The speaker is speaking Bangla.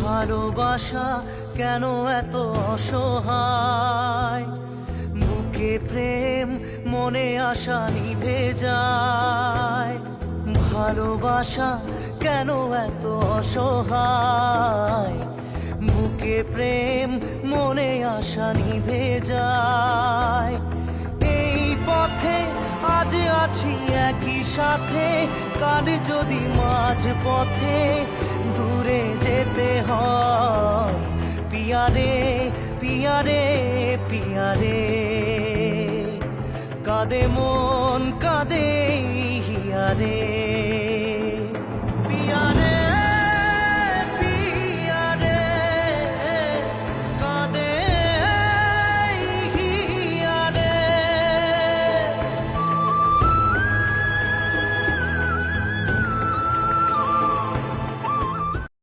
ভালোবাসা কেন এত অসহায়, বুকে প্রেম মনে আশা নিভে যায়। ভালোবাসা কেন এত অসহায়, বুকে প্রেম মনে আশা নিভে যায়। এই পথে আজ আছি একই সাথে, কাল যদি মাঝ পথে দূরে যেতে হয়। পিয়ারে পিয়ারে পিয়ারে, কাঁদে মন কাঁদে হিয়ারে।